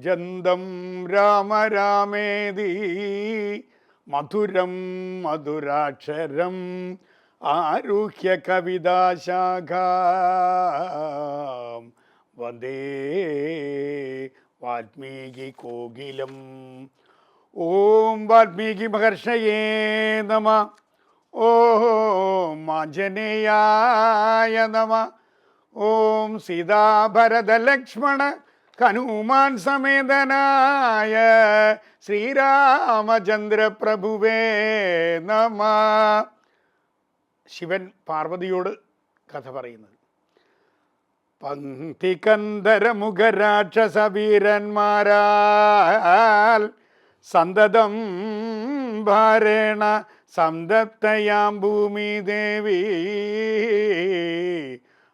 കൂജന്തം രാമ രാമേതി മധുരം മധുരാക്ഷരം ആരുഹ്യ കവിതാശാഖാം വന്ദേ വാൽമീകി കോകിലം. ഓം വാൽമീകി മഹർഷയേ നമ. ഓം ആഞ്ജനേയായ നമ. ഓം സീതാഭരതലക്ഷ്മണ ഹനുമാൻ സമേതനായ ശ്രീരാമചന്ദ്ര പ്രഭുവേ നമ. ശിവൻ പാർവതിയോട് കഥ പറയുന്നത്. പങ്ക്തികന്ധരമുഖരാക്ഷസവീരന്മാരാൽ സന്തതം ഭാരേണ സംതപ്തയാം ഭൂമി ദേവി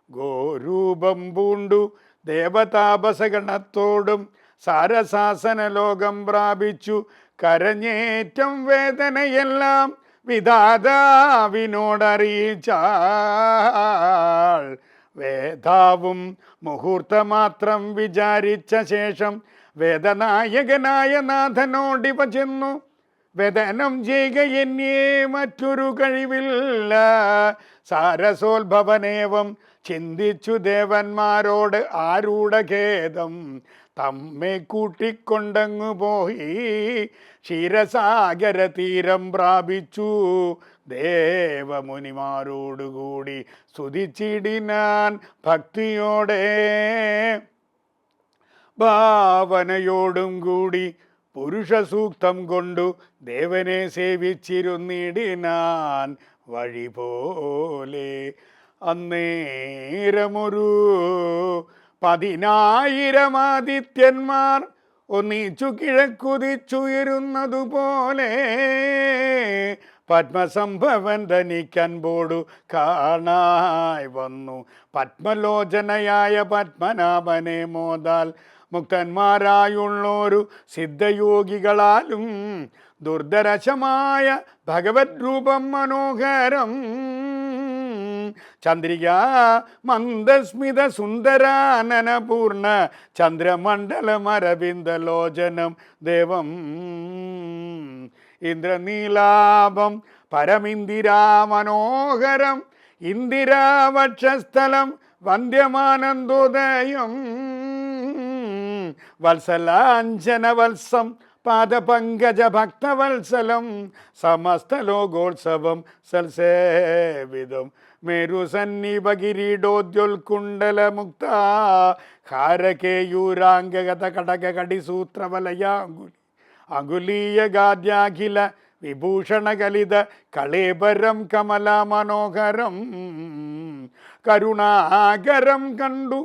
ഗോരൂപം പൂണ്ടു ദേവതാപസഗണത്തോടും സാരസാസന ലോകം പ്രാപിച്ചു കരഞ്ഞേറ്റം വേദനയെല്ലാം വിധാതാവിനോടറിയിച്ചാൾ. വേദാവും മുഹൂർത്തമാത്രം വിചാരിച്ച ശേഷം വേദനായകനായ നാഥനോടിവ ചെന്നു, വേദനം ചെയ്യുക എന്നേ മറ്റൊരു കഴിവില്ല. സാരസോത്ഭവനേവം ചിന്തിച്ചു ദേവന്മാരോട് ആരൂഢഖേദം തമ്മെ കൂട്ടിക്കൊണ്ടങ്ങു പോയി ക്ഷീരസാഗര തീരം പ്രാപിച്ചു. ദേവമുനിമാരോടുകൂടി സ്തുതിച്ചിടിനാൻ ഭക്തിയോടെ ഭാവനയോടും കൂടി പുരുഷ സൂക്തം കൊണ്ടു ദേവനെ സേവിച്ചിരുന്നിടിനാൻ വഴി പോലെ. അന്നേരമൊരു 10,000 ആദിത്യന്മാർ ഒന്നിച്ചു കിഴക്കുതിച്ചുയരുന്നതുപോലെ പത്മസംഭവൻ തനിക്കൻപോടു കാണായി വന്നു. പത്മലോചനയായ പത്മനാഭനെ മോദാൽ മുക്തന്മാരായുള്ളൊരു സിദ്ധയോഗികളാലും ദുർദരശമായ ഭഗവത് രൂപം മനോഹരം. ചന്ദ്രിക മന്ദസ്മിത സുന്ദരാനനപൂർണ ചന്ദ്രമണ്ഡലമരവിന്ദലോചനം ദേവം ഇന്ദ്രനീലാഭം പരമിന്ദിരാമനോഹരം ഇന്ദിരാവക്ഷസ്ഥലം വന്ദ്യമാനന്ദോദയം വത്സലാഞ്ജനവത്സം പാദപങ്കജ ഭക്തവത്സലം സമസ്തലോകോത്സവം സൽസേവിതം മേരുസന്നിഭകിരീടോദ്യോൽകുണ്ടലമുക്ത ഹാരകേയൂരാംഗഗത കടക കടിസൂത്രവലയാങ്കുലി അങ്കുലീയഗാദ്യാഖില വിഭൂഷണകലിത കളേബരം കമല മനോഹരം കരുണാകരം കണ്ടു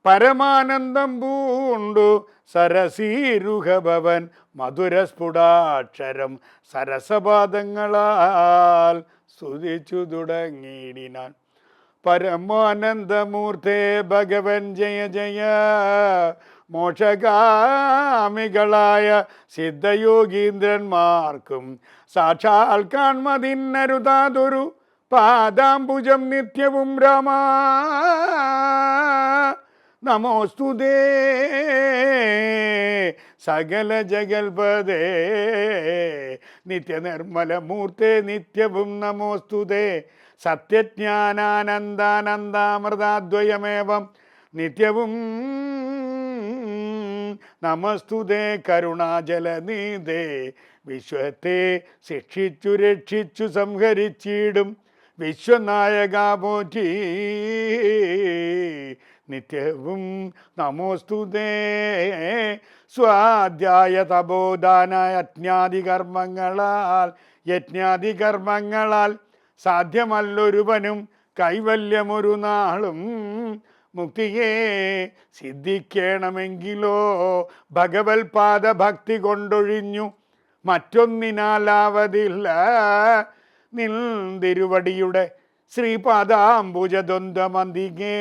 പരമാനന്ദം പൂണ്ടു സരസീരുഹഭവൻ മധുരസ്ഫുടാക്ഷരം സരസപാദങ്ങളാൽ സ്തുതിച്ചു തുടങ്ങിയിടിനാൻ. പരമാനന്ദമൂർത്തേ ഭഗവൻ ജയ ജയ. മോക്ഷകാമികളായ സിദ്ധയോഗീന്ദ്രന്മാർക്കും സാക്ഷാൽ കാൺമതിന്നരുതാതൊരു പാദാംബുജം നിത്യവും രാമ നമോസ്തുതേ. സകല ജഗൽപദേ നിത്യനിർമ്മലമൂർത്തേ നിത്യവും നമോസ്തുതേ. സത്യജ്ഞാനാനന്ദാനന്ദാമൃതാദ്വയമേവം നിത്യവും നമസ്തുതേ. കരുണാജലനീതേ വിശ്വത്തെ ശിക്ഷിച്ചു രക്ഷിച്ചു സംഹരിച്ചിടും വിശ്വനായക പോറ്റി നിത്യവും നമോസ്തുതേ. സ്വാധ്യായ തപോദാന യജ്ഞാദികർമ്മങ്ങളാൽ സാധ്യമല്ലൊരുവനും കൈവല്യമൊരു നാളും. മുക്തിയെ സിദ്ധിക്കണമെങ്കിലോ ഭഗവത് പാദഭക്തി കൊണ്ടൊഴിഞ്ഞു മറ്റൊന്നിനാലാവതില്ല. നിന്തിരുവടിയുടെ ശ്രീപാദാംബുജദ്വന്ദ്വമന്തികേ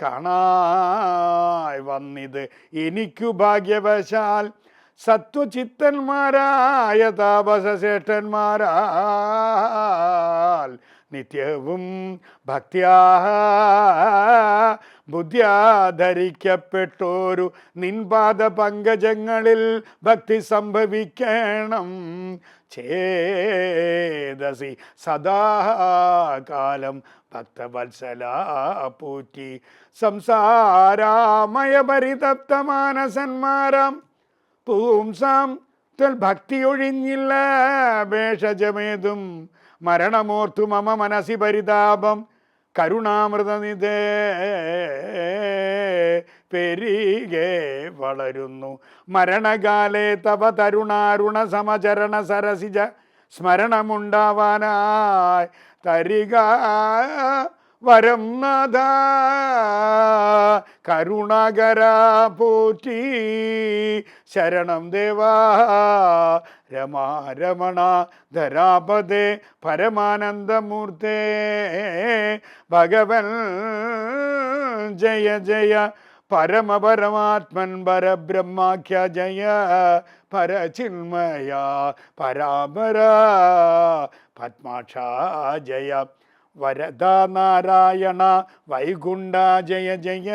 കാണായി വന്നിത് എനിക്കു ഭാഗ്യവശാൽ. സത്വചിത്തന്മാരായ താപസശ്രേഷ്ഠന്മാരാൽ നിത്യവും ഭക്ത്യാ ബുദ്ധ്യാധരിക്കപ്പെട്ടോരു നിൻപാദ പങ്കജങ്ങളിൽ ഭക്തി സംഭവിക്കണം. ചേതസി സദാകാലം ഭക്തവത്സല പൂറ്റി സംസാരാമയ പരിതപ്തമാനസന്മാരാം പൂംസാം ഭക്തി ഒഴിഞ്ഞില്ല ഭേഷജമേതും മരണമോർത്തു മമ മനസി പരിതാപം കരുണാമൃതനിധേ പെരികെ വളരുന്നു മരണകാലേ തവ തരുണാരുണ സമചരണ സരസിജ സ്മരണമുണ്ടാവാനായി തരിക വരം നാഥ കരുണാകര പോറ്റി ശരണം ദേവാ രമാരമണ ധരാപദേ പരമാനന്ദമൂർത്തേ ഭഗവൻ ജയ ജയ പരമപരമാത്മൻ പരബ്രഹ്മാഖ്യ ജയ പരചിന്മയ പരാപര പത്മാക്ഷ ജയ വരദ നാരായണ വൈകുണ്ഠ ജയ ജയ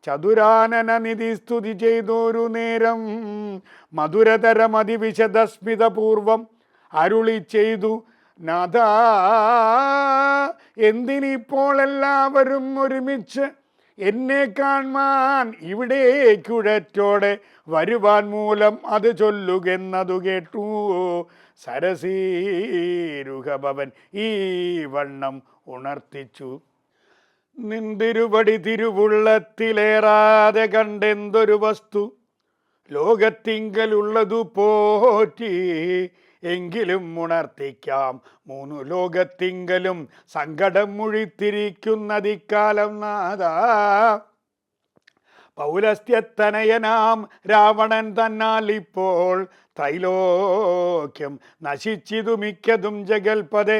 ചതുരാനന നിധി സ്തുതി ചെയ്തൊരു നേരം മധുരതരമതിവിശദസ്മിതപൂർവം അരുളി ചെയ്തു നാഥ എന്തിനിപ്പോൾ എല്ലാവരും ഒരുമിച്ച് എന്നെ കാണാൻ ഇവിടേക്കുഴറ്റോടെ വരുവാൻ മൂലം അത് ചൊല്ലുകെന്നതു കേട്ടു സരസീരുഹഭവൻ ഈ വണ്ണം ഉണർത്തിച്ചു. നിന്തിരുപടി തിരുവുള്ളത്തിലേറാതെ കണ്ടെന്തൊരു വസ്തു ലോകത്തിങ്കലുള്ളതു പോറ്റി എങ്കിലും ഉണർത്തിക്കാം മൂന്നു ലോകത്തിങ്കലും സങ്കടം മുഴിത്തിരിക്കുന്നതിക്കാലം നാഥ പൗലസ്ത്യത്തനയനാം രാവണൻ തന്നാൽ ഇപ്പോൾ ത്രൈലോക്യം നശിച്ചിതു മിക്കതും ജഗൽപദേ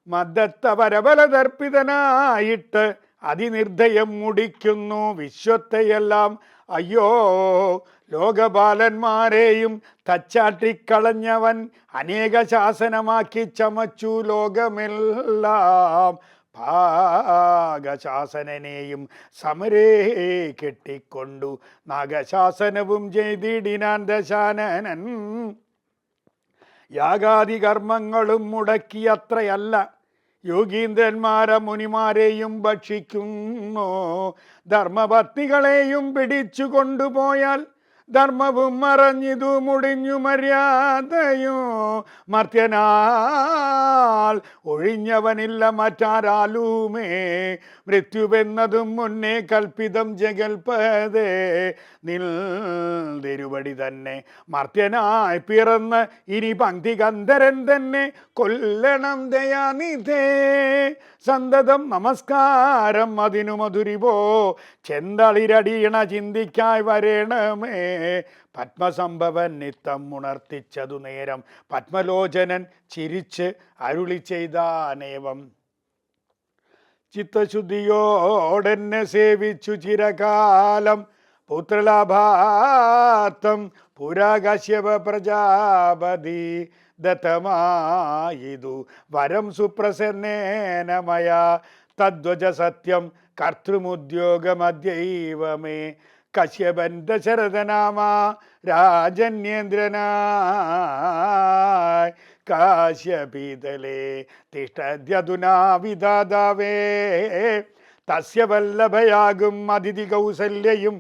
മദ്ദത്തപരബലതർപ്പിതനായിട്ട് അതിനിർദ്ദയം മുടിക്കുന്നു വിശ്വത്തെയെല്ലാം. അയ്യോ ലോകപാലന്മാരെയും തച്ചാട്ടിക്കളഞ്ഞവൻ അനേക ശാസനമാക്കി ചമച്ചു ലോകമെല്ലാം. ഭാഗശാസനനെയും സമരേ കെട്ടിക്കൊണ്ടു നാഗശാസനവും ചെയ്തിടിനാൻ ദശാനനൻ. യാഗാദി കർമ്മങ്ങളും മുടക്കിയത്രയല്ല യോഗീന്ദ്രന്മാരെ മുനിമാരെയും ഭക്ഷിക്കുന്നു. ധർമ്മപത്നികളെയും പിടിച്ചു കൊണ്ടുപോയാൽ ധർമ്മവും മറഞ്ഞിതു മുടിഞ്ഞു മര്യാദയോ മർത്യനാൽ ഒഴിഞ്ഞവനില്ല മറ്റാരാലുമേ മൃത്യുവെന്നതും മുന്നേ കൽപ്പിതം ജഗൽപദേ നിൽ തിരുവടി തന്നെ മർത്യനായി പിറന്ന് ഇനി പങ്ക്തി ഗന്ധരൻ തന്നെ കൊല്ലണം ദയാനിധേ സന്തതം നമസ്കാരം അതിനു മധുരിവോ ചെന്തളിരടിയണ ചിന്തിക്കായി വരേണമേ. പത്മസംഭവൻ നിത്തം ഉണർത്തിച്ചതു നേരം പത്മലോചനൻ ചിരിച്ച് അരുളി ചെയ്താനേവം. ചിത്തശുദ്ധിയോടെന്നെ സേവിച്ചു ചിരകാലം പുത്രലാഭാർത്ഥം പുരാ കശ്യപ പ്രജാപതി ദത്തമായിതു വരം സുപ്രസന്നേന മയാ തദ്വജ സത്യം കർത്തൃമുദ്യോഗമദ്യൈവമേ. കശ്യപൻ ദശരഥനാമ രാജന്യേന്ദ്രനായി കാശ്യപീതലേ തിഷ്ടദ്യധുനാ വിദാതാവേ. തസ്യ വല്ലഭയാകും അതിഥി കൗസല്യയും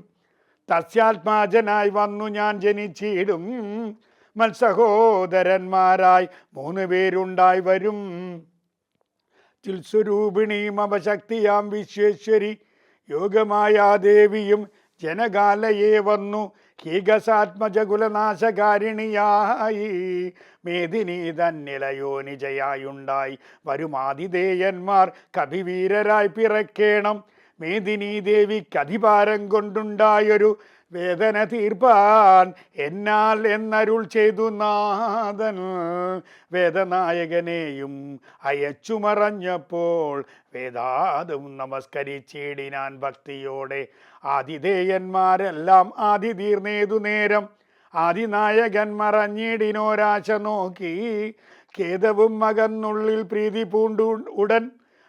തസ്യാത്മാജനായി വന്നു ഞാൻ ജനിച്ചിടും. മത്സഹോദരന്മാരായി 3 പേരുണ്ടായി വരും. ചിൽസ്വരൂപിണിയും അവശക്തിയാം വിശ്വേശ്വരി യോഗമായ ദേവിയും ജനകാലയെ വന്നു ഹീകസാത്മജകുലനാശകാരിണിയായി മേദിനി തന്നിലയോനിജയായുണ്ടായി വരുമാതിഥേയന്മാർ കവിവീരരായി പിറക്കേണം. മേദിനി ദേവിക്ക് അധികാരം കൊണ്ടുണ്ടായൊരു വേദന തീർപ്പാൻ എന്നാൽ എന്നരുൾ ചെയ്തു നാഥൻ. വേദനായകനെയും അയച്ചു മറഞ്ഞപ്പോൾ വേദാതും നമസ്കരിച്ചിടിനാൻ ഭക്തിയോടെ. ആതിഥേയന്മാരെല്ലാം ആദി തീർന്നേതു നേരം ആദിനായകൻ മറഞ്ഞിടിനോരാശ നോക്കി. ഖേദവും മകന്നുള്ളിൽ പ്രീതി പൂണ്ടു ഉടൻ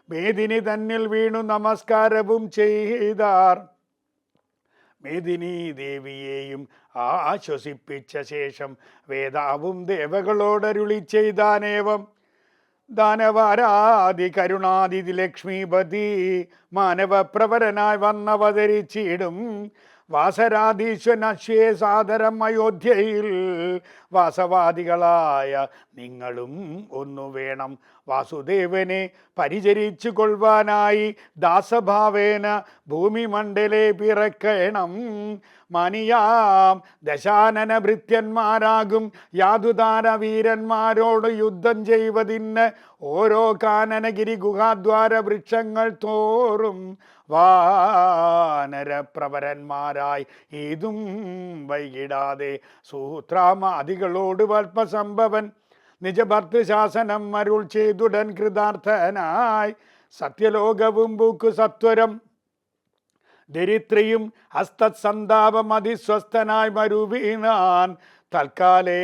മേദിനി തന്നിൽ വീണു നമസ്കാരവും ചെയ്താർ. മേദിനി ദേവിയെയും ആശ്വസിപ്പിച്ച ശേഷം വേദാവും ദേവകളോടരുളി ചെയ്താനേവം. ദാനവാരാദി കരുണാദിതി ലക്ഷ്മീപതി മാനവപ്രവരനായി വന്നവതരിച്ചിടും. വാസരാധീശ്വനശ്വേ സാദരം അയോധ്യയിൽ വാസവാദികളായ നിങ്ങളും ഒന്നു വേണം. വാസുദേവനെ പരിചരിച്ചു കൊള്ളുവാനായി ദാസഭാവേന ഭൂമിമണ്ഡലേ പിറക്കണം. മനിയാം ദശാനന ഭൃത്യന്മാരാകും യാതുദാന വീരന്മാരോട് യുദ്ധം ചെയ്വതിന് ഓരോ കാനനഗിരി ഗുഹാദ്വാര വൃക്ഷങ്ങൾ തോറും വാനരപ്രവരന്മാരായി ഏതും വൈകിടാതെ സൂത്രാമാദികളോട് വൽപ്പസംഭവൻ നിജഭർത്തൃശാസനം അരുൾ ചെയ്തുടൻ കൃതാർത്ഥനായി. സത്യലോകവും പൂക്കു സത്വരം ദരിദ്രയും ഹസ്തസന്താപം അതിസ്വസ്ഥനായി മരുവീണാൻ. തൽക്കാലേ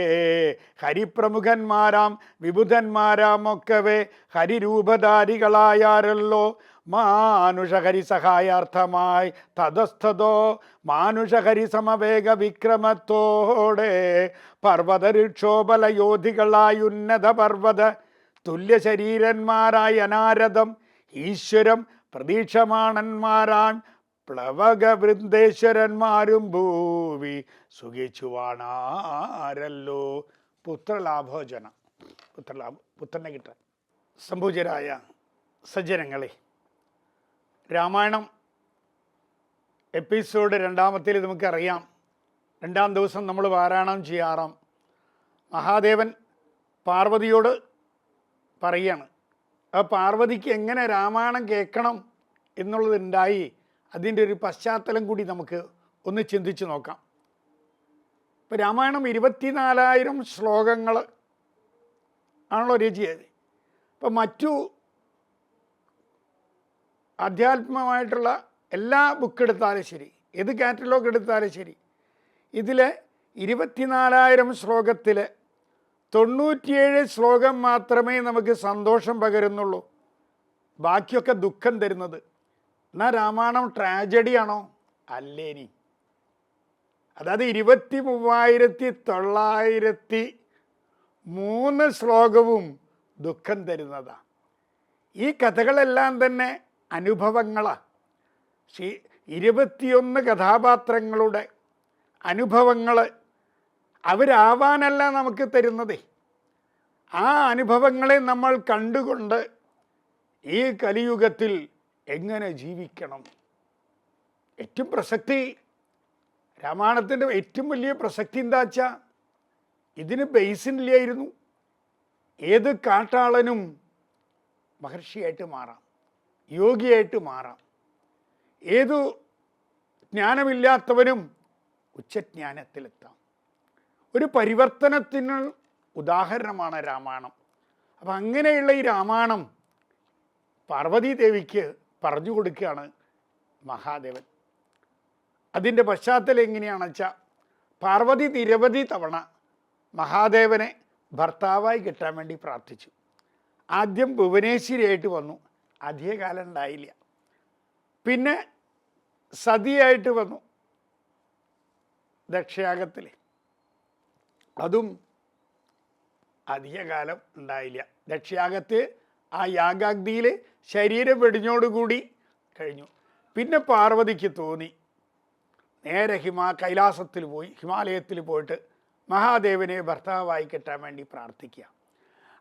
ഹരിപ്രമുഖന്മാരാം വിബുധന്മാരാം ഒക്കവേ ഹരിരൂപധാരികളായാരല്ലോ. മാനുഷഹരി സഹായാർത്ഥമായി തതസ്ഥതോ മാനുഷഹരി സമവേഗ വിക്രമത്തോടെ പർവ്വതരുക്ഷോബലയോധികളായി ഉന്നത പർവ്വത തുല്യ ശരീരന്മാരായി അനാരദം ഈശ്വരം പ്രതീക്ഷമാണന്മാരാൻ പ്ലവകവൃന്ദേശ്വരന്മാരും ഭൂവി സുഖിച്ചുവാണാരല്ലോ. പുത്രലാഭോജന പുത്രനെ കിട്ടാൻ. സംഭൂജരായ സജ്ജനങ്ങളെ, രാമായണം എപ്പിസോഡ് 2-ത്തിൽ നമുക്കറിയാം. 2-ാം ദിവസം നമ്മൾ പാരായണം ചെയ്യാറാം. മഹാദേവൻ പാർവതിയോട് പറയാണ്. ആ പാർവതിക്ക് എങ്ങനെ രാമായണം കേൾക്കണം എന്നുള്ളതുണ്ടായി. അതിൻ്റെ ഒരു പശ്ചാത്തലം കൂടി നമുക്ക് ഒന്ന് ചിന്തിച്ച് നോക്കാം. ഇപ്പോൾ രാമായണം 24,000 ശ്ലോകങ്ങൾ ആണല്ലോ രചിച്ചത്. ഇപ്പം മറ്റു ആധ്യാത്മികമായിട്ടുള്ള എല്ലാ ബുക്ക് എടുത്താലും ശരി, ഏത് കാറ്റലോഗ് എടുത്താലും ശരി, ഇതിൽ 24,000 ശ്ലോകത്തിൽ 97 ശ്ലോകം മാത്രമേ നമുക്ക് സന്തോഷം പകരുന്നുള്ളൂ. ബാക്കിയൊക്കെ ദുഃഖം തരുന്നത്. എന്നാൽ രാമായണം ട്രാജഡിയാണോ? അല്ലേനി. അതായത് 23,903 ശ്ലോകവും ദുഃഖം തരുന്നതാണ്. ഈ കഥകളെല്ലാം തന്നെ അനുഭവങ്ങളാണ്. 21 കഥാപാത്രങ്ങളുടെ അനുഭവങ്ങൾ അവരാവാനല്ല നമുക്ക് തരുന്നത്. ആ അനുഭവങ്ങളെ നമ്മൾ കണ്ടുകൊണ്ട് ഈ കലിയുഗത്തിൽ എങ്ങനെ ജീവിക്കണം. ഏറ്റവും പ്രസക്തി രാമായണത്തിൻ്റെ ഏറ്റവും വലിയ പ്രസക്തി എന്താ വെച്ചാൽ ഇതിന് ബേസിനില്ലായിരുന്നു. ഏത് കാട്ടാളനും മഹർഷിയായിട്ട് മാറാം, യോഗിയായിട്ട് മാറാം. ഏതു ജ്ഞാനമില്ലാത്തവനും ഉച്ചജ്ഞാനത്തിലെത്താം. ഒരു പരിവർത്തനത്തിന് ഉദാഹരണമാണ് രാമായണം. അപ്പം അങ്ങനെയുള്ള ഈ രാമായണം പാർവതീ ദേവിക്ക് പറഞ്ഞു കൊടുക്കുകയാണ് മഹാദേവൻ. അതിൻ്റെ പശ്ചാത്തലം എങ്ങനെയാണെന്ന് വെച്ചാൽ പാർവതി നിരവധി തവണ മഹാദേവനെ ഭർത്താവായി കിട്ടാൻ വേണ്ടി പ്രാർത്ഥിച്ചു. ആദ്യം ഭുവനേശ്വരിയായിട്ട് വന്നു, അധികകാലം ഉണ്ടായില്ല. പിന്നെ സതിയായിട്ട് വന്നു ദക്ഷയാഗത്തിൽ, അതും അധികകാലം ഉണ്ടായില്ല. ദക്ഷയാഗത്ത് ആ യാഗാഗ്നിയിൽ ശരീരം വെടിഞ്ഞോടുകൂടി കഴിഞ്ഞു. പിന്നെ പാർവതിക്ക് തോന്നി നേരെ കൈലാസത്തിൽ പോയി, ഹിമാലയത്തിൽ പോയിട്ട് മഹാദേവനെ ഭർത്താവായി കിട്ടാൻ വേണ്ടി പ്രാർത്ഥിക്കുക.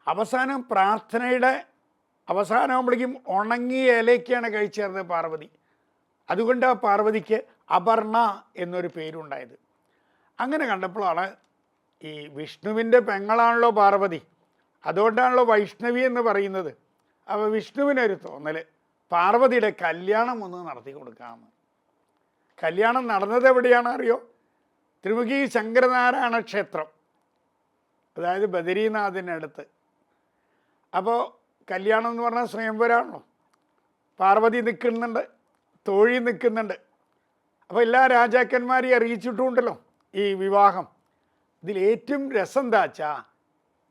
അവസാനം പ്രാർത്ഥനയുടെ അവസാനമാകുമ്പോഴേക്കും ഉണങ്ങിയ ഇലയ്ക്കാണ് കഴിച്ചേർന്നത് പാർവതി. അതുകൊണ്ട് ആ പാർവതിക്ക് അപർണ എന്നൊരു പേരുണ്ടായത്. അങ്ങനെ കണ്ടപ്പോഴാണ് ഈ വിഷ്ണുവിൻ്റെ പെങ്ങളാണല്ലോ പാർവതി, അതുകൊണ്ടാണല്ലോ വൈഷ്ണവി എന്ന് പറയുന്നത്. അപ്പോൾ വിഷ്ണുവിനൊരു തോന്നൽ പാർവതിയുടെ കല്യാണം ഒന്ന് നടത്തി കൊടുക്കാമെന്ന്. കല്യാണം നടന്നത് എവിടെയാണ് അറിയോ? ത്രിമുഖി ശങ്കരനാരായണ ക്ഷേത്രം, അതായത് ബദരീനാഥിനടുത്ത്. അപ്പോൾ കല്യാണം എന്ന് പറഞ്ഞാൽ സ്വയംവരാണല്ലോ. പാർവതി നിൽക്കുന്നുണ്ട്, തോഴി നിൽക്കുന്നുണ്ട്. അപ്പോൾ എല്ലാ രാജാക്കന്മാരെയും അറിയിച്ചിട്ടുണ്ടല്ലോ ഈ വിവാഹം. ഇതിലേറ്റവും രസം എന്താ വെച്ചാൽ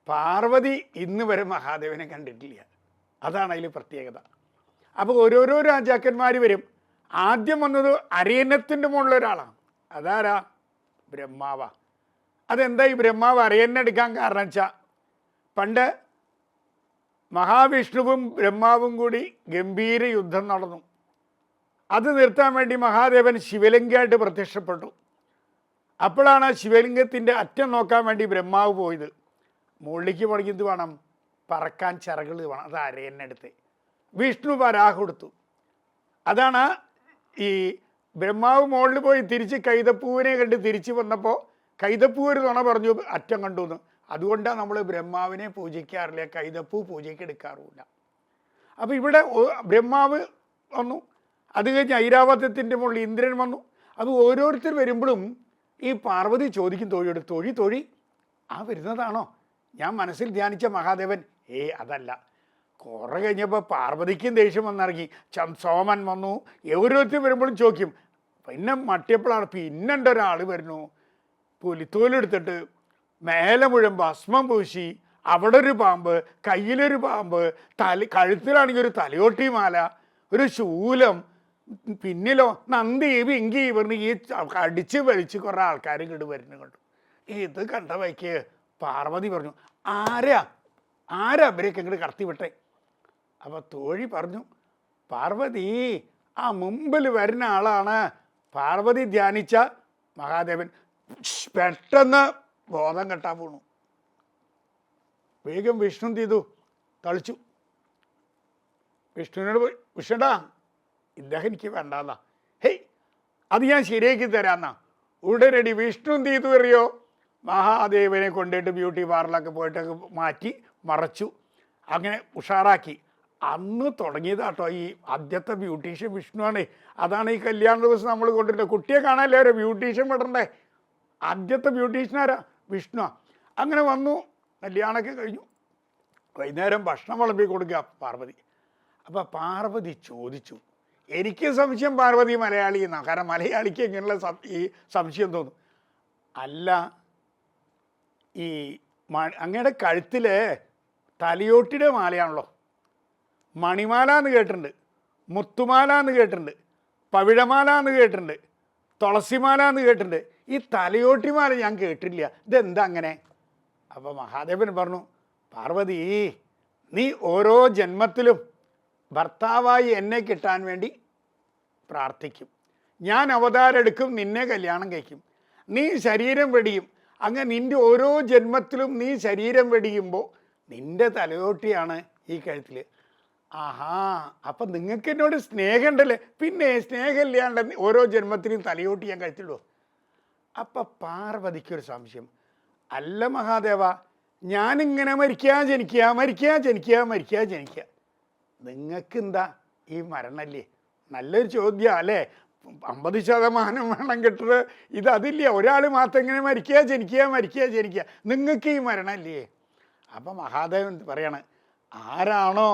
പാർവതി ഇന്ന് വരെ മഹാദേവനെ കണ്ടിട്ടില്ല. അതാണ് അതിൽ പ്രത്യേകത. അപ്പോൾ ഓരോരോ രാജാക്കന്മാർ വരും. ആദ്യം വന്നത് അരയന്നത്തിൻ്റെ മുകളിൽ ഒരാളാണ്. അതാരാ? ബ്രഹ്മാവാ. അതെന്താ ഈ ബ്രഹ്മാവ് അരയന്നെടുക്കാൻ കാരണം വെച്ചാൽ, പണ്ട് മഹാവിഷ്ണുവും ബ്രഹ്മാവും കൂടി ഗംഭീര യുദ്ധം നടന്നു. അത് നിർത്താൻ വേണ്ടി മഹാദേവൻ ശിവലിംഗമായിട്ട് പ്രത്യക്ഷപ്പെട്ടു. അപ്പോഴാണ് ശിവലിംഗത്തിൻ്റെ അറ്റം നോക്കാൻ വേണ്ടി ബ്രഹ്മാവ് പോയത്. മുകളിലേക്ക് പണിക്കുന്നത് വേണം, പറക്കാൻ ചിറകൾ വേണം. അത് അരയന്നെടുത്ത് വിഷ്ണു വരാഹം കൊടുത്തു. അതാണ് ഈ ബ്രഹ്മാവ് മുകളിൽ പോയി തിരിച്ച് കൈതപ്പൂവിനെ കണ്ട് തിരിച്ച് വന്നപ്പോൾ കൈതപ്പൂ ഒരു തുണ പറഞ്ഞു അറ്റം കണ്ടു എന്ന്. അതുകൊണ്ടാണ് നമ്മൾ ബ്രഹ്മാവിനെ പൂജിക്കാറില്ല, കൈതപ്പൂ പൂജയ്ക്ക് എടുക്കാറുമില്ല. അപ്പോൾ ഇവിടെ ബ്രഹ്മാവ് വന്നു, അത് കഴിഞ്ഞ് ഐരാവതത്തിൻ്റെ മുകളിൽ ഇന്ദ്രൻ വന്നു. അപ്പോൾ ഓരോരുത്തർ വരുമ്പോഴും ഈ പാർവതി ചോദിക്കും തോഴിയോട്, തൊഴി ആ വരുന്നതാണോ ഞാൻ മനസ്സിൽ ധ്യാനിച്ച മഹാദേവൻ? അതല്ല. കുറെ കഴിഞ്ഞപ്പോൾ പാർവതിക്കും ദേഷ്യം വന്നിറങ്ങി. സോമൻ വന്നു. ഓരോരുത്തർ വരുമ്പോഴും ചോദിക്കും. പിന്നെ മട്ടിയപ്പോഴാണ് പിന്നെൻ്റെ ഒരാൾ വരുന്നു, പുലിത്തോലെടുത്തിട്ട് മേലെ മുഴുവൻ ഭസ്മം പൂശി, അവിടെ ഒരു പാമ്പ്, കയ്യിലൊരു പാമ്പ്, കഴുത്തിലാണെങ്കിൽ ഒരു തലയോട്ടി മാല, ഒരു ശൂലം, പിന്നിലോ നന്ദി പിങ്കി പറഞ്ഞ് ഈ അടിച്ച് വലിച്ച് കുറേ ആൾക്കാർ ഇങ്ങോട്ട് വരുന്നു കണ്ടു. ഇത് കണ്ട വയ്ക്ക് പാർവതി പറഞ്ഞു, ആരാ അവരെയൊക്കെ ഇങ്ങോട്ട് കടത്തി വിട്ടെ. അപ്പോൾ തോഴി പറഞ്ഞു, പാർവതി ആ മുമ്പിൽ വരുന്ന ആളാണ് പാർവതി ധ്യാനിച്ച മഹാദേവൻ. പെട്ടെന്ന് ബോധം കെട്ടാൻ പോണു. വേഗം വിഷ്ണു എന്ത് ചെയ്തു? തളിച്ചു. വിഷ്ണുവിനോട് പോയി, വിഷ്ണുടാ ഇദ്ദേഹം എനിക്ക് വേണ്ടാന്നാ. ഹേയ് അത് ഞാൻ ശരിയാക്കി തരാമെന്നാ. ഉടനടി വിഷ്ണു എന്ത് ചെയ്തു അറിയോ? മഹാദേവനെ കൊണ്ടിട്ട് ബ്യൂട്ടി പാർലറൊക്കെ പോയിട്ടൊക്കെ മാറ്റി മറച്ചു, അങ്ങനെ ഉഷാറാക്കി. അന്ന് തുടങ്ങിയതാട്ടോ ഈ ആദ്യത്തെ ബ്യൂട്ടീഷ്യൻ വിഷ്ണുവാണ്. അതാണ് ഈ കല്യാണ ദിവസം നമ്മൾ കൊണ്ടിരുന്നത്. കുട്ടിയെ കാണാനല്ലേ ഒരു ബ്യൂട്ടീഷ്യൻ വിടണ്ടേ? ആദ്യത്തെ ബ്യൂട്ടീഷ്യനാരാ? വിഷ്ണു. അങ്ങനെ വന്നു, കല്യാണമൊക്കെ കഴിഞ്ഞു. വൈകുന്നേരം ഭക്ഷണം വിളമ്പി കൊടുക്കുക പാർവതി. അപ്പോൾ പാർവതി ചോദിച്ചു, എനിക്ക് സംശയം പാർവതി മലയാളി എന്നാണ്. കാരണം മലയാളിക്ക് ഇങ്ങനെയുള്ള ഈ സംശയം തോന്നും. അല്ല, ഈ അങ്ങയുടെ കഴുത്തിൽ തലയോട്ടിയുടെ മാലയാണല്ലോ. മണിമാല എന്ന് കേട്ടിട്ടുണ്ട്, മുത്തുമാല എന്ന് കേട്ടിട്ടുണ്ട്, പവിഴമാല എന്ന് കേട്ടിട്ടുണ്ട്, തുളസിമാല എന്ന് കേട്ടിട്ടുണ്ട്. ഈ തലയോട്ടിമാല ഞാൻ കേട്ടിട്ടില്ല, ഇതെന്താ അങ്ങനെ? അപ്പോൾ മഹാദേവൻ പറഞ്ഞു, പാർവതി നീ ഓരോ ജന്മത്തിലും ഭർത്താവായി എന്നെ കിട്ടാൻ വേണ്ടി പ്രാർത്ഥിക്കും. ഞാൻ അവതാരം എടുക്കും, നിന്നെ കല്യാണം കഴിക്കും, നീ ശരീരം വെടിയും. അങ്ങനെ നിൻ്റെ ഓരോ ജന്മത്തിലും നീ ശരീരം വെടിയുമ്പോൾ നിൻ്റെ തലയോട്ടിയാണ് ഈ കഴുത്തിൽ. ആഹാ, അപ്പം നിങ്ങൾക്ക് എന്നോട് സ്നേഹമുണ്ടല്ലേ? പിന്നെ സ്നേഹമില്ലാണ്ട് ഓരോ ജന്മത്തിലും തലയോട്ടി ഞാൻ കഴുത്തിടുമോ? അപ്പം പാർവതിക്കൊരു സംശയം. അല്ല മഹാദേവ, ഞാനിങ്ങനെ മരിക്കുക ജനിക്കുക. നിങ്ങൾക്ക് എന്താ ഈ മരണല്ലേ? നല്ലൊരു ചോദ്യം അല്ലേ? 50% വേണം കിട്ടുന്നത്. അതില്ല, ഒരാൾ മാത്രം ഇങ്ങനെ മരിക്കുക ജനിക്കുക. നിങ്ങൾക്ക് ഈ മരണല്ലേ? അപ്പം മഹാദേവൻ പറയാണ്, ആരാണോ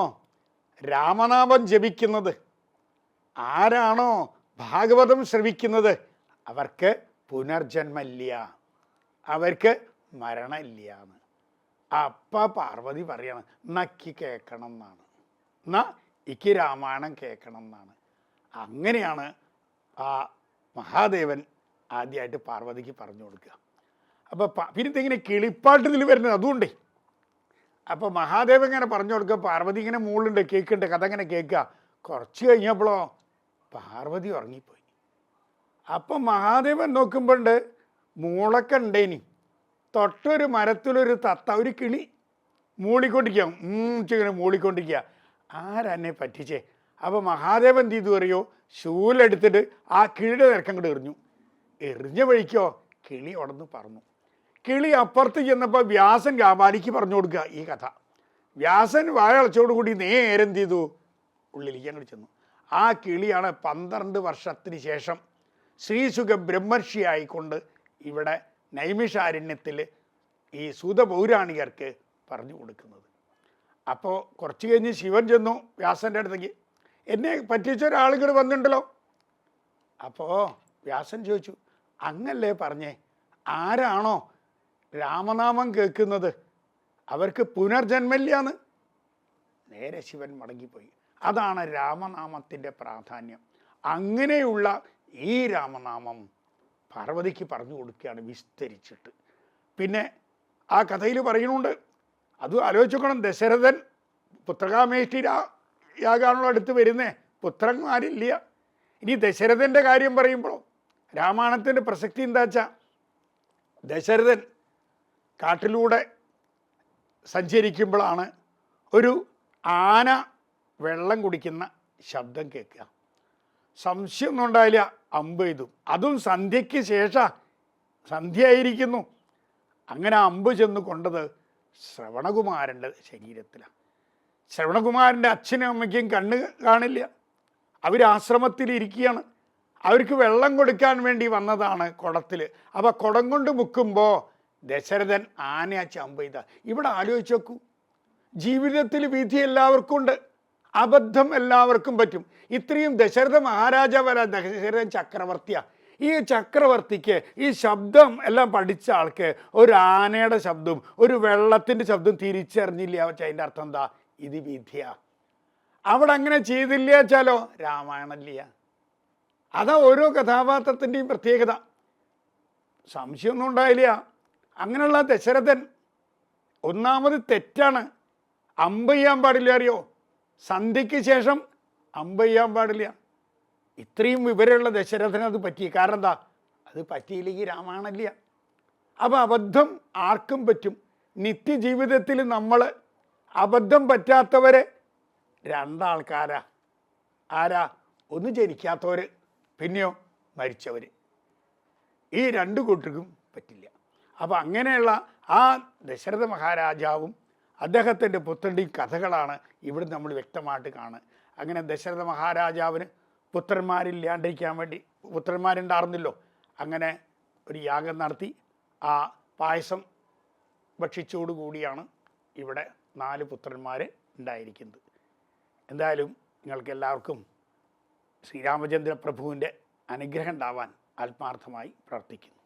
രാമനാമം ജപിക്കുന്നത്, ആരാണോ ഭാഗവതം ശ്രവിക്കുന്നത്, അവർക്ക് പുനർജന്മമില്ല, അവർക്ക് മരണമില്ല. അപ്പം പാർവതി പറയാണ്, നക്കി കേൾക്കണം എന്നാണ്, എന്നാ ഇക്ക് രാമായണം കേൾക്കണം എന്നാണ്. അങ്ങനെയാണ് ആ മഹാദേവൻ ആദ്യമായിട്ട് പാർവതിക്ക് പറഞ്ഞു കൊടുക്കുക. അപ്പോൾ പിന്നെ ഇങ്ങനെ കിളിപ്പാട്ടത്തിൽ വരുന്നത് അതുകൊണ്ടേ. അപ്പോൾ മഹാദേവൻ ഇങ്ങനെ പറഞ്ഞു കൊടുക്കുക, പാർവതി ഇങ്ങനെ മുകളിലുണ്ട് കേൾക്കുന്നുണ്ട്, കഥ ഇങ്ങനെ കേൾക്കുക. കുറച്ച് കഴിഞ്ഞപ്പോഴോ പാർവതി ഉറങ്ങിപ്പോയി. അപ്പം മഹാദേവൻ നോക്കുമ്പോണ്ട് മൂളൊക്കെ ഉണ്ടേനി. തൊട്ടൊരു മരത്തിലൊരു തത്ത, ഒരു കിളി മൂളിക്കൊണ്ടിരിക്കുക, മൂളിക്കൊണ്ടിരിക്കുക. ആരെന്നെ പറ്റിച്ചേ? അപ്പോൾ മഹാദേവൻ എന്ത് ചെയ്തു അറിയോ? ശൂലെടുത്തിട്ട് ആ കിളിയുടെ നിരക്കം കൂടെ എറിഞ്ഞ വഴിക്കോ കിളി ഉടന്ന് പറന്നു. കിളി അപ്പുറത്ത് ചെന്നപ്പോൾ വ്യാസൻ ഗാബാലിക്ക് പറഞ്ഞു കൊടുക്കുക ഈ കഥ. വ്യാസൻ വായളച്ചോടുകൂടി നേരെ എന്ത് ചെയ്തു? ഉള്ളിലേക്ക് അങ്ങോട്ട് ചെന്നു. ആ കിളിയാണ് 12 വർഷത്തിന് ശേഷം ശ്രീസുഖ ബ്രഹ്മർഷിയായിക്കൊണ്ട് ഇവിടെ നൈമിഷാരണ്യത്തിൽ ഈ സൂതപൗരാണികർക്ക് പറഞ്ഞു കൊടുക്കുന്നത്. അപ്പോൾ കുറച്ച് കഴിഞ്ഞ് ശിവൻ ചെന്നു വ്യാസൻ്റെ അടുത്തേക്ക്, എന്നെ പറ്റിച്ച ഒരാളുകൾ വന്നിട്ടുണ്ടല്ലോ. അപ്പോൾ വ്യാസൻ ചോദിച്ചു, അങ്ങല്ലേ പറഞ്ഞേ, ആരാണോ രാമനാമം കേൾക്കുന്നത് അവർക്ക് പുനർജന്മമില്ലാന്ന്? നേരെ ശിവൻ മടങ്ങിപ്പോയി. അതാണ് രാമനാമത്തിൻ്റെ പ്രാധാന്യം. അങ്ങനെയുള്ള ഈ രാമനാമം പാർവതിക്ക് പറഞ്ഞു കൊടുക്കുകയാണ് വിസ്തരിച്ചിട്ട്. പിന്നെ ആ കഥയിൽ പറയുന്നുണ്ട്, അത് ആലോചിക്കണം, ദശരഥൻ പുത്രകാമേഷ്ടി യാഗാണല്ലോ അടുത്ത് വരുന്നേ, പുത്രന്മാരില്ല. ഇനി ദശരഥൻ്റെ കാര്യം പറയുമ്പോൾ രാമായണത്തിൻ്റെ പ്രസക്തി എന്താ വെച്ചാൽ, ദശരഥൻ കാട്ടിലൂടെ സഞ്ചരിക്കുമ്പോഴാണ് ഒരു ആന വെള്ളം കുടിക്കുന്ന ശബ്ദം കേൾക്കുക. സംശയമൊന്നും ഉണ്ടായില്ല, അമ്പ് ചെയ്തു. അതും സന്ധ്യയ്ക്ക് ശേഷം, സന്ധ്യയായിരിക്കുന്നു. അങ്ങനെ അമ്പ് ചെന്ന് കൊണ്ടത് ശ്രവണകുമാരൻ്റെ ശരീരത്തിലാണ്. ശ്രവണകുമാരൻ്റെ അച്ഛനും അമ്മയ്ക്കും കണ്ണ് കാണില്ല, അവർ ആശ്രമത്തിലിരിക്കുകയാണ്. അവർക്ക് വെള്ളം കൊടുക്കാൻ വേണ്ടി വന്നതാണ് കുടത്തിൽ. അപ്പോൾ കുടം കൊണ്ട് മുക്കുമ്പോൾ ദശരഥൻ ആനയാച്ച് അമ്പ് ചെയ്ത. ഇവിടെ ആലോചിച്ച് നോക്കൂ, ജീവിതത്തിൽ വിധി എല്ലാവർക്കും ഉണ്ട്, അബദ്ധം എല്ലാവർക്കും പറ്റും. ഇത്രയും ദശരഥ മഹാരാജാവല്ല, ദശരഥൻ ചക്രവർത്തിയാണ്. ഈ ചക്രവർത്തിക്ക് ഈ ശബ്ദം എല്ലാം പഠിച്ച ആൾക്ക് ഒരു ആനയുടെ ശബ്ദവും ഒരു വെള്ളത്തിൻ്റെ ശബ്ദവും തിരിച്ചറിഞ്ഞില്ല വെച്ചാൽ അതിൻ്റെ അർത്ഥം എന്താ? ഇത് വിധിയാ. അവിടെ അങ്ങനെ ചെയ്തില്ല വെച്ചാലോ രാമായണമില്ല. അതാ ഓരോ കഥാപാത്രത്തിൻ്റെയും പ്രത്യേകത. സംശയമൊന്നും ഉണ്ടായില്ല. അങ്ങനെയുള്ള ദശരഥൻ ഒന്നാമത് തെറ്റാണ്, അമ്പ് ചെയ്യാൻ പാടില്ല. അറിയോ, സന്ധ്യയ്ക്ക് ശേഷം അമ്പ് ചെയ്യാൻ പാടില്ല. ഇത്രയും വിവരമുള്ള ദശരഥന് അത് പറ്റി. കാരണം എന്താ? അത് പറ്റിയില്ലെങ്കിൽ രാമായണമില്ല. അപ്പോൾ അബദ്ധം ആർക്കും പറ്റും. നിത്യജീവിതത്തിൽ നമ്മൾ അബദ്ധം പറ്റാത്തവരെ രണ്ടാൾക്കാരാ. ആരാ? ഒന്ന് ജനിക്കാത്തവർ, പിന്നെയോ മരിച്ചവർ. ഈ രണ്ട് കൂട്ടർക്കും പറ്റില്ല. അപ്പോൾ അങ്ങനെയുള്ള ആ ദശരഥ മഹാരാജാവും അദ്ദേഹത്തിൻ്റെ പുത്രൻ്റെയും കഥകളാണ് ഇവിടെ നമ്മൾ വ്യക്തമായിട്ട് കാണുക. അങ്ങനെ ദശരഥ മഹാരാജാവിന് പുത്രന്മാരില്ലാണ്ടിരിക്കാൻ വേണ്ടി, പുത്രന്മാരുണ്ടായിരുന്നല്ലോ, അങ്ങനെ ഒരു യാഗം നടത്തി ആ പായസം ഭക്ഷിച്ചോടുകൂടിയാണ് ഇവിടെ 4 പുത്രന്മാർ ഉണ്ടായിരിക്കുന്നത്. എന്തായാലും നിങ്ങൾക്ക് എല്ലാവർക്കും ശ്രീരാമചന്ദ്ര പ്രഭുവിൻ്റെ അനുഗ്രഹം ഉണ്ടാവാൻ ആത്മാർത്ഥമായി പ്രാർത്ഥിക്കുന്നു.